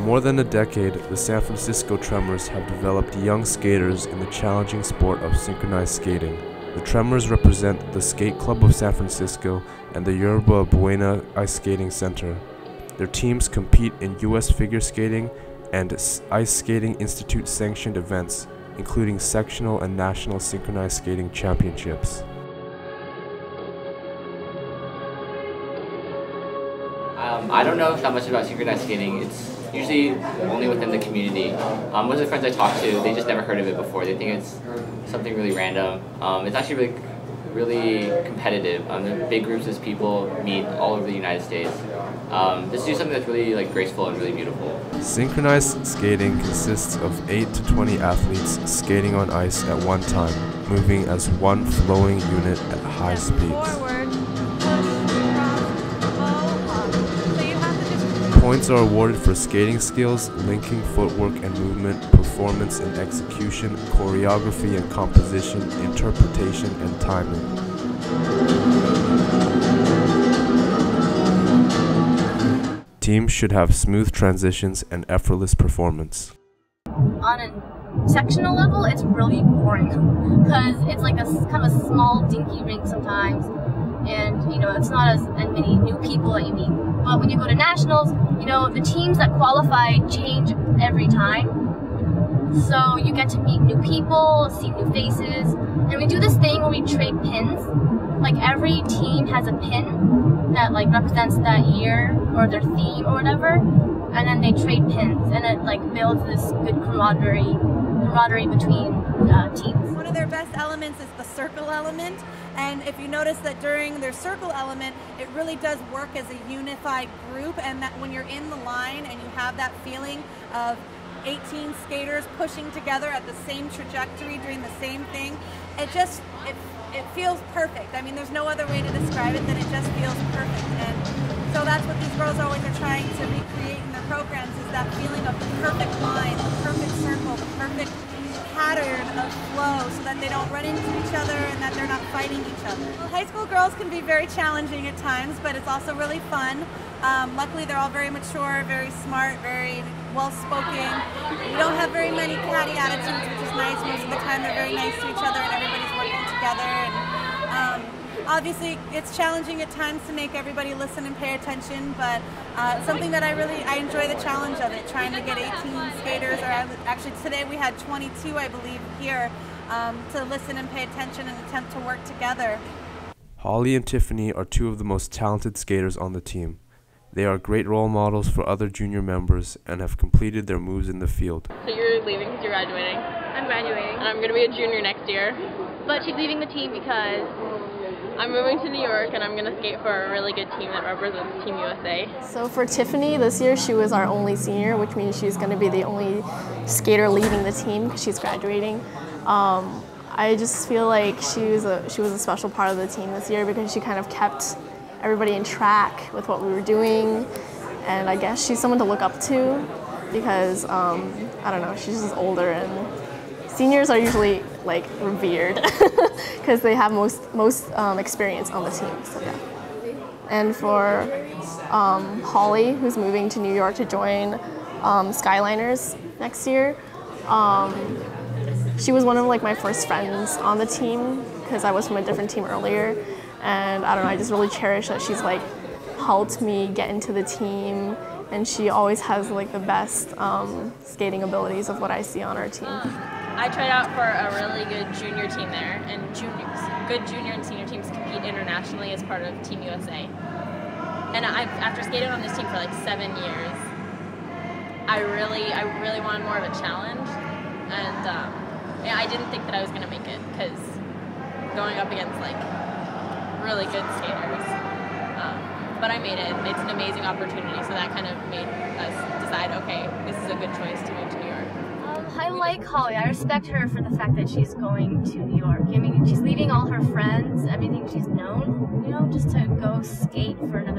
more than a decade, the San Francisco Tremors have developed young skaters in the challenging sport of synchronized skating. The Tremors represent the Skate Club of San Francisco and the Yerba Buena Ice Skating Center. Their teams compete in U.S. figure skating and Ice Skating Institute sanctioned events, including sectional and national synchronized skating championships. I don't know that much about synchronized skating. It's usually only within the community. Most of the friends I talk to, they just never heard of it before. They think it's something really random. It's actually really competitive. The big groups of people meet all over the United States. Just do something that's really graceful and really beautiful. Synchronized skating consists of 8 to 20 athletes skating on ice at one time, moving as one flowing unit at high speeds. Points are awarded for skating skills, linking footwork and movement, performance and execution, choreography and composition, interpretation and timing. Teams should have smooth transitions and effortless performance. On a sectional level, it's really boring because it's like a kind of a small, dinky rink sometimes, and it's not as many new people that you meet. But when you go to nationals, the teams that qualify change every time. So you get to meet new people, see new faces, and we do this thing where we trade pins. Like every team has a pin that represents that year or their theme or whatever, and then they trade pins, and it builds this good camaraderie between teams. One of their best elements is the circle element, and if you notice that during their circle element, it really does work as a unified group, and that when you're in the line and you have that feeling of 18 skaters pushing together at the same trajectory doing the same thing, it feels perfect. I mean, there's no other way to describe it than it just feels perfect. And so that's what these girls always are trying to recreate in their programs, is that feeling of the perfect line, the perfect circle, the perfect pattern of flow, so that they don't run into each other and that they're not fighting each other. Well, high school girls can be very challenging at times, but it's also really fun. Luckily, they're all very mature, very smart, very well-spoken. We don't have very many catty attitudes, which is nice. Most of the time, they're very nice to each other, and everybody's working together. And obviously, it's challenging at times to make everybody listen and pay attention, but something that I enjoy the challenge of it, trying to get 18 skaters, or actually today we had 22, I believe, here, to listen and pay attention and attempt to work together. Holly and Tiffany are two of the most talented skaters on the team. They are great role models for other junior members and have completed their moves in the field. So you're leaving because you're graduating? I'm graduating. And I'm going to be a junior next year. But she's leaving the team because I'm moving to New York and I'm going to skate for a really good team that represents Team USA. So for Tiffany, this year she was our only senior, which means she's going to be the only skater leaving the team because she's graduating. I just feel like she was a special part of the team this year because she kind of kept everybody in track with what we were doing, and I guess she's someone to look up to because I don't know, she's just older, and seniors are usually revered because they have most experience on the team. So yeah. And for Holly, who's moving to New York to join Skyliners next year, she was one of my first friends on the team because I was from a different team earlier. And I don't know, I just really cherish that she's helped me get into the team, and she always has the best skating abilities of what I see on our team. I tried out for a really good junior team there, and good junior and senior teams compete internationally as part of Team USA. And after skating on this team for 7 years, I really wanted more of a challenge, and I didn't think that I was going to make it because going up against really good skaters, but I made it. It's an amazing opportunity, so that kind of made us decide, okay, this is a good choice to move to New York. I like Holly. I respect her for the fact that she's going to New York. I mean, she's leaving all her friends, everything she's known, just to go skate for another